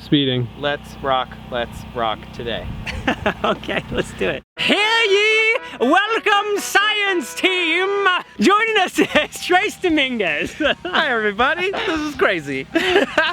Speeding. Let's rock today. Okay, let's do it. Hear ye! Welcome, science team! Joining us is Trace Dominguez. Hi everybody, this is crazy.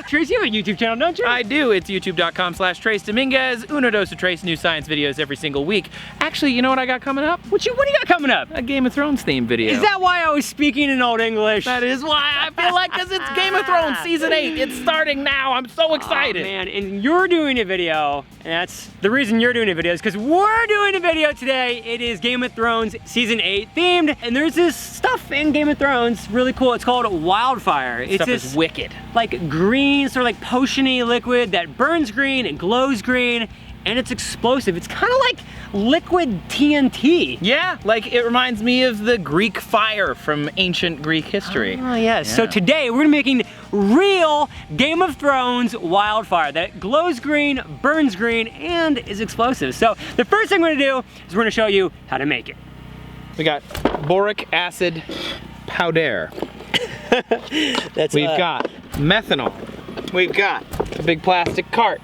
Trace, you have a YouTube channel, don't you? I do, it's youtube.com/Trace Dominguez. Uno dos of Trace, new science videos every single week. Actually, you know what I got coming up? What do you got coming up? A Game of Thrones themed video. Is that why I was speaking in Old English? That is why I feel like, because it's Game of Thrones Season 8. It's starting now, I'm so excited. Oh, man, and you're doing a video, and that's the reason you're doing a video is because we're doing a video today. It is Game of Thrones Season 8 themed, and there's this stuff in Game of Thrones, really cool. It's called Wildfire. It's Stuff this is wicked. like green, sort of like potion-y liquid that burns green and glows green, and it's explosive. It's kind of like liquid TNT. Yeah, like it reminds me of the Greek fire from ancient Greek history. Oh yeah. So today we're making real Game of Thrones wildfire that glows green, burns green, and is explosive. So the first thing we're gonna do is we're gonna show you how to make it. We got boric acid powder. We've got methanol. We've got a big plastic cart.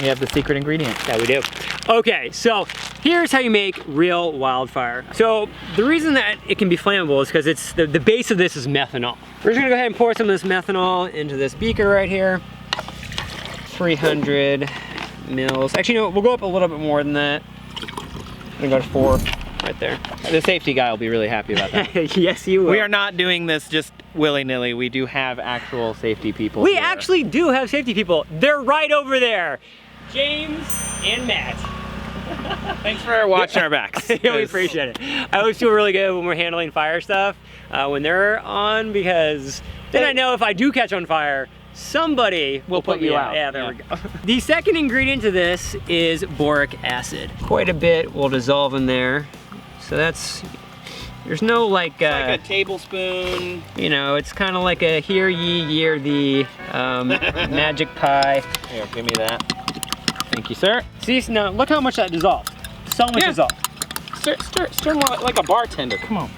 We have the secret ingredient. Yeah, we do. Okay, so here's how you make real wildfire. So the reason that it can be flammable is because it's the base of this is methanol. We're just gonna go ahead and pour some of this methanol into this beaker right here. 300 mils. Actually, no, we'll go up a little bit more than that. I'm gonna go to 4 right there. The safety guy will be really happy about that. Yes, you will. We are not doing this just willy-nilly. We do have actual safety people We here. actually do have safety people. They're right over there. James and Matt. Thanks for watching our backs. Yeah, we appreciate it. I always feel really good when we're handling fire stuff when they're on, because then I know if I do catch on fire, somebody will put you out. Yeah, there we go. The second ingredient to this is boric acid. Quite a bit will dissolve in there. So that's, there's no like... It's like a tablespoon. You know, it's kind of like a hear ye, year the magic pie. Here, give me that. Thank you, sir. See, now look how much that dissolved. So much dissolved. Stir more like a bartender. Come on.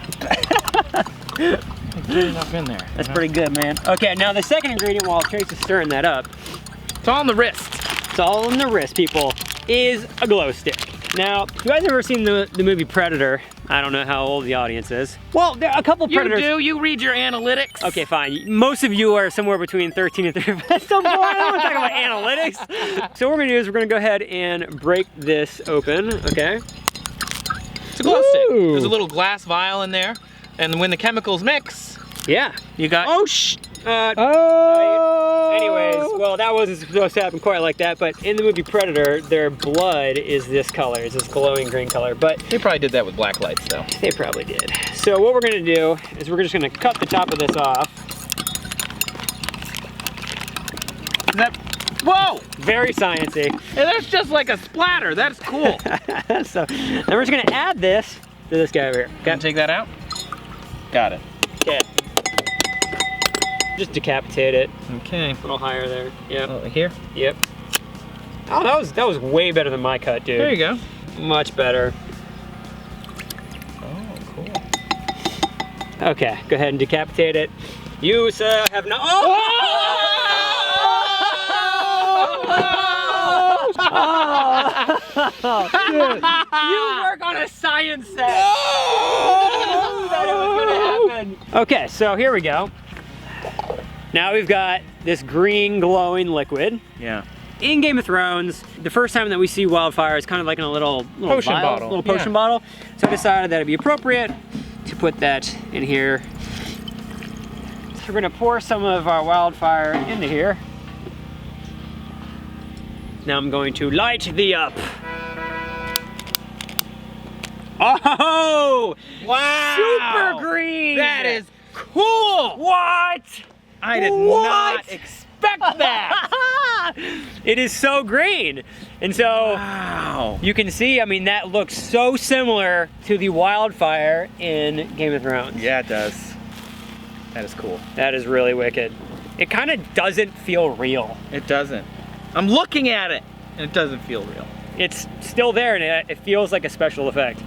Get enough in there. That's pretty good, man. Okay, now the second ingredient, while Trace is stirring that up, it's all on the wrist. It's all on the wrist, people, is a glow stick. Now, you guys ever seen the movie Predator? I don't know how old the audience is. Well, there are a couple Predators. You do, you read your analytics. Okay, fine. Most of you are somewhere between 13 and 30. That's so boring, I don't want to talk about analytics. So what we're gonna do is we're gonna go ahead and break this open, okay? It's a glow stick. There's a little glass vial in there, and when the chemicals mix, you got... Anyways, well, that wasn't supposed to happen quite like that, but in the movie Predator, their blood is this color, is this glowing green color, but... They probably did that with black lights, though. They probably did. So what we're gonna do is we're just gonna cut the top of this off. Is that... Whoa! Very sciencey. Hey, that's just like a splatter, that's cool. So, then we're just gonna add this to this guy over here. Can I take that out? Got it. Okay. Just decapitate it. Okay. A little higher there. Yep. Here? Yep. Oh, that was way better than my cut, dude. There you go. Much better. Oh, cool. Okay, go ahead and decapitate it. You, sir, have no... Dude, you work on a science set. That it was gonna happen. Okay, so here we go. Now we've got this green glowing liquid. Yeah. In Game of Thrones, the first time that we see wildfire is kind of like in a little potion vial, bottle. Little potion bottle. So I decided that it'd be appropriate to put that in here. So we're gonna pour some of our wildfire into here. Now I'm going to light thee up. Oh! Wow! Super green! That is cool! What? I did not expect that! It is so green. And so, wow. You can see, I mean, that looks so similar to the wildfire in Game of Thrones. Yeah, it does. That is cool. That is really wicked. It kind of doesn't feel real. It doesn't. I'm looking at it, and it doesn't feel real. It's still there, and it feels like a special effect.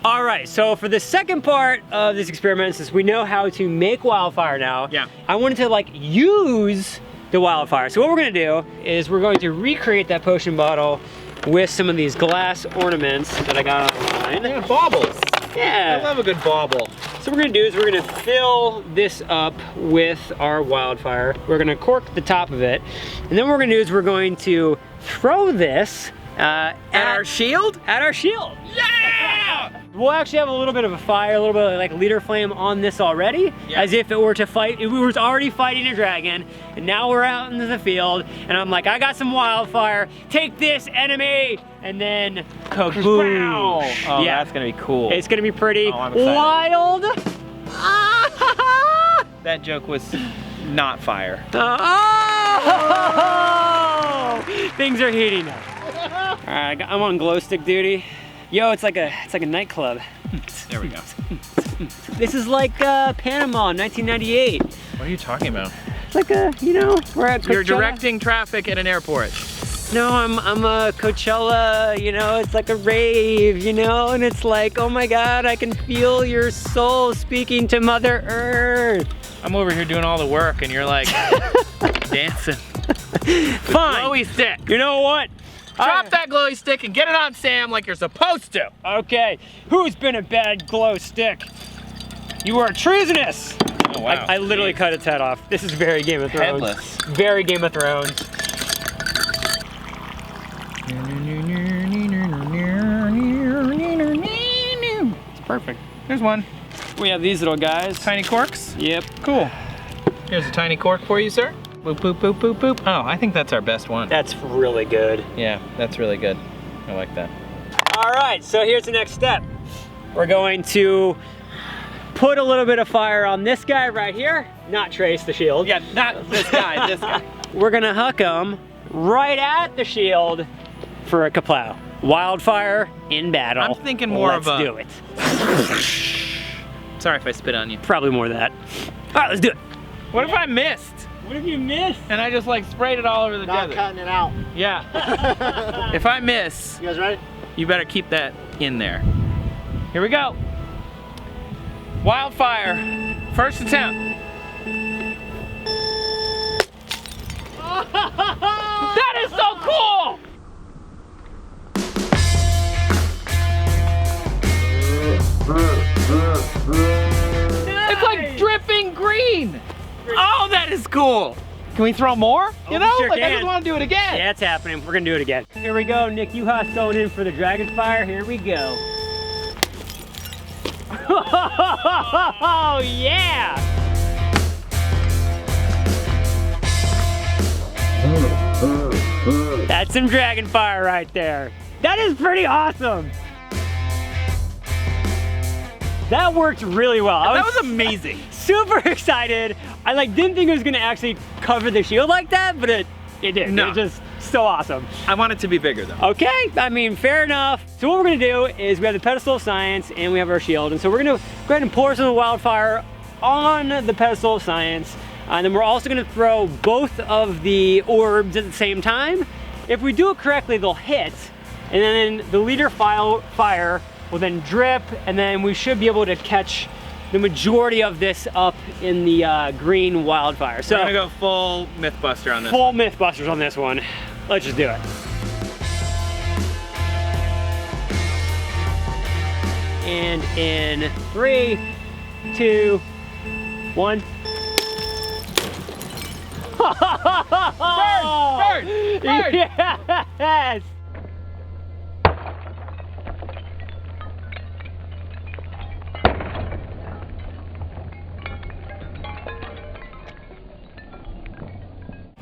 All right, so for the second part of this experiment, since we know how to make wildfire now, I wanted to like use the wildfire. So what we're gonna do is we're going to recreate that potion bottle with some of these glass ornaments that I got online. Yeah, baubles. Yeah. I love a good bauble. So what we're gonna do is we're gonna fill this up with our wildfire. We're gonna cork the top of it. And then what we're gonna do is we're going to throw this at our shield? At our shield. Yeah! We'll actually have a little bit of a fire, a little bit of like leader flame on this already, as if it were to fight, we were already fighting a dragon, and now we're out into the field, and I'm like, I got some wildfire, take this, enemy! And then, kaboom! Oh, yeah, that's gonna be cool. It's gonna be pretty wild. That joke was not fire. Oh! Things are heating up. All right, I'm on glow stick duty. Yo, it's like a nightclub. There we go. This is like Panama, 1998. What are you talking about? It's like a, you know, we're at Coachella. You're directing traffic at an airport. No, I'm a Coachella, you know, it's like a rave, you know, and it's like, oh my God, I can feel your soul speaking to Mother Earth. I'm over here doing all the work and you're like dancing. Fine. Glowy stick. You know what? Drop that glowy stick and get it on Sam like you're supposed to. Okay, who's been a bad glow stick? You are treasonous. Oh, wow. I literally cut its head off. This is very Game of Thrones. Headless. Very Game of Thrones. It's perfect. There's one. We have these little guys. Tiny corks? Yep. Cool. Here's a tiny cork for you, sir. Boop, boop, boop, boop, boop. Oh, I think that's our best one. That's really good. Yeah, that's really good. I like that. All right, so here's the next step. We're going to put a little bit of fire on this guy right here. Not Trace the shield. Yeah, not this guy, this guy. We're gonna huck him right at the shield for a kaplow. Wildfire in battle. I'm thinking more of a... Let's do it. Sorry if I spit on you. Probably more of that. All right, let's do it. What if I missed? What if you missed? And I just like sprayed it all over the desert. Not cutting it out. Yeah. If I miss, You guys ready? you better keep that in there. Here we go. Wildfire, first attempt. That is so cool! It's like dripping green. Oh, that is cool. Can we throw more? You know, sure like I can. just want to do it again. Yeah, it's happening. We're gonna do it again. Here we go. Nick Uhas going in for the dragon fire. Here we go. Oh yeah! That's some dragon fire right there. That is pretty awesome. That worked really well. That was amazing. Super excited. I like didn't think it was gonna actually cover the shield like that, but it did. No. It was just so awesome. I want it to be bigger though. Okay, I mean, fair enough. So what we're gonna do is we have the pedestal of science and we have our shield. And so we're gonna go ahead and pour some of the wildfire on the pedestal of science. And then we're also gonna throw both of the orbs at the same time. If we do it correctly, they'll hit. And then the leader fire will then drip, and then we should be able to catch the majority of this up in the green wildfire. So we're gonna go full Mythbuster on this. Full Mythbusters on this one. Let's just do it. And in 3, 2, 1. Bird! Bird! Yes!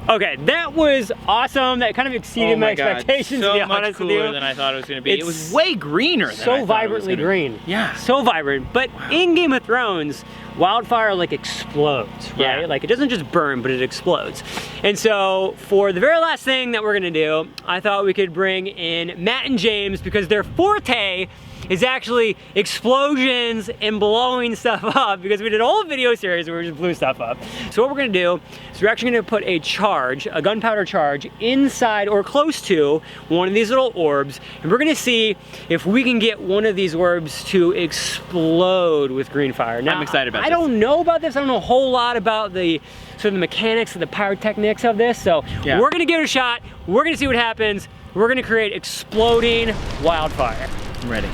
Okay, that was awesome. That kind of exceeded my expectations, to be honest with you. So much cooler than I thought it was going to be. It's it was way greener than I thought so it was vibrantly gonna green. be. Yeah. So vibrant. But in Game of Thrones, wildfire like explodes, right? Yeah. Like it doesn't just burn, but it explodes. And so for the very last thing that we're gonna do, I thought we could bring in Matt and James because their forte is actually explosions and blowing stuff up, because we did a whole video series where we just blew stuff up. So what we're gonna do is we're actually gonna put a charge, a gunpowder charge, inside or close to one of these little orbs, and we're gonna see if we can get one of these orbs to explode with green fire. Now, I'm excited about this. I don't know about this. I don't know a whole lot about the sort of the mechanics of the pyrotechnics of this, so we're gonna give it a shot. We're gonna see what happens. We're gonna create exploding wildfire. I'm ready.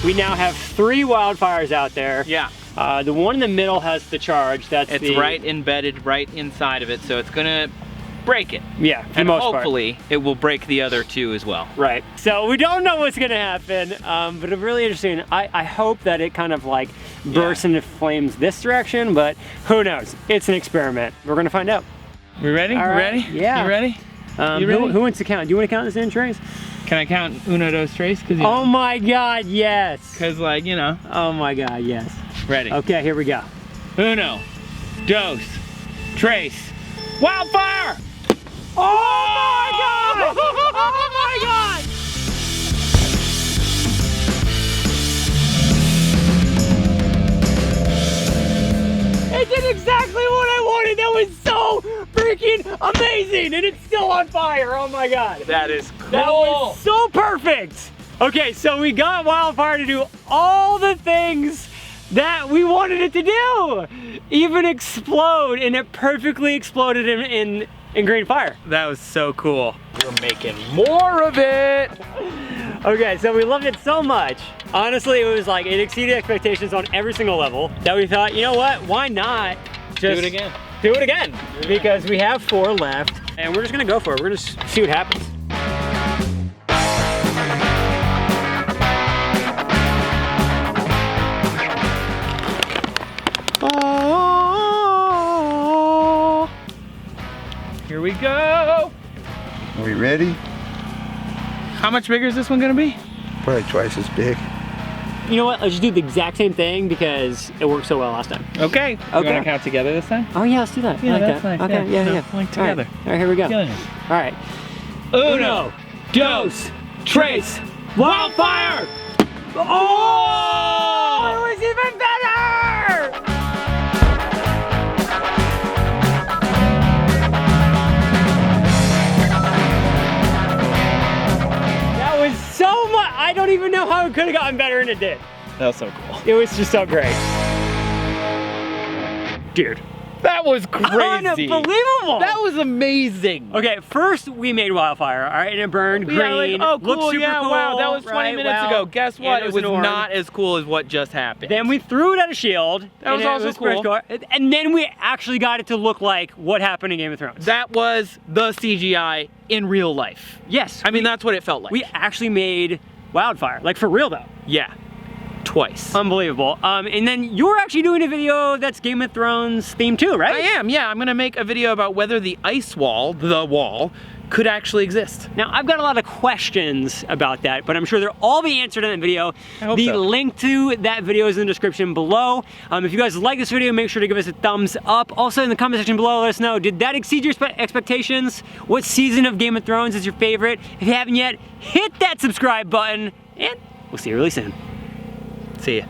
We now have 3 wildfires out there. Yeah. The one in the middle has the charge. It's right embedded right inside of it, so it's gonna break it. Yeah, for the and most hopefully part. It will break the other 2 as well. Right. So we don't know what's gonna happen, but it's really interesting. I hope that it kind of like bursts into flames this direction, but who knows? It's an experiment. We're gonna find out. We ready? All right. Ready? Yeah. You ready? You ready? Who wants to count? Do you want to count this in, Trace? Can I count uno, dos, tres? Oh my God, yes. Because like, you know. Oh my God, yes. Ready. Okay, here we go. Uno, dos, tres, wildfire! Oh my God! Oh my God! It did exactly what I wanted. That was so freaking amazing, and it's still on fire. Oh my God. That is cool. That was so perfect. Okay, so we got wildfire to do all the things that we wanted it to do. Even explode, and it perfectly exploded in green fire. That was so cool. We're making more of it. Okay, so we loved it so much. Honestly, it was like, it exceeded expectations on every single level that we thought, you know what, why not just do it again. Do it again, because we have 4 left, and we're just gonna go for it. We're gonna see what happens. Oh, here we go. Are we ready? How much bigger is this one gonna be? Probably twice as big. You know what, let's just do the exact same thing because it worked so well last time. Okay. Okay. You wanna count together this time? Oh yeah, let's do that. Yeah, I like that's that. nice. Okay, yeah, So, yeah. like together. All right, here we go. Killing it. All right. Uno, dos, tres, wildfire! Oh, it was even better! That was so much. I don't even know how it could have gotten better, and it did. That was so cool. It was just so great. Dude. That was crazy. Unbelievable. That was amazing. Okay, first we made wildfire, all right, and it burned green. Yeah, like, oh, cool, looked super yeah, cool, wow, that was 20 right? minutes Wow. ago. Guess what? And It was an orb. not as cool as what just happened. Then we threw it at a shield. That was and also it cool. And then we actually got it to look like what happened in Game of Thrones. That was the CGI in real life. Yes. I mean, that's what it felt like. We actually made wildfire, like for real though. Yeah, twice. Unbelievable. And then you're actually doing a video that's Game of Thrones themed too, right? I am, yeah. I'm gonna make a video about whether the ice wall, the wall, could actually exist. Now, I've got a lot of questions about that, but I'm sure they'll all be answered in that video. I hope the so. link to that video is in the description below. If you guys like this video, make sure to give us a thumbs up. Also in the comment section below, let us know, did that exceed your expectations? What season of Game of Thrones is your favorite? If you haven't yet, hit that subscribe button, and we'll see you really soon. See ya.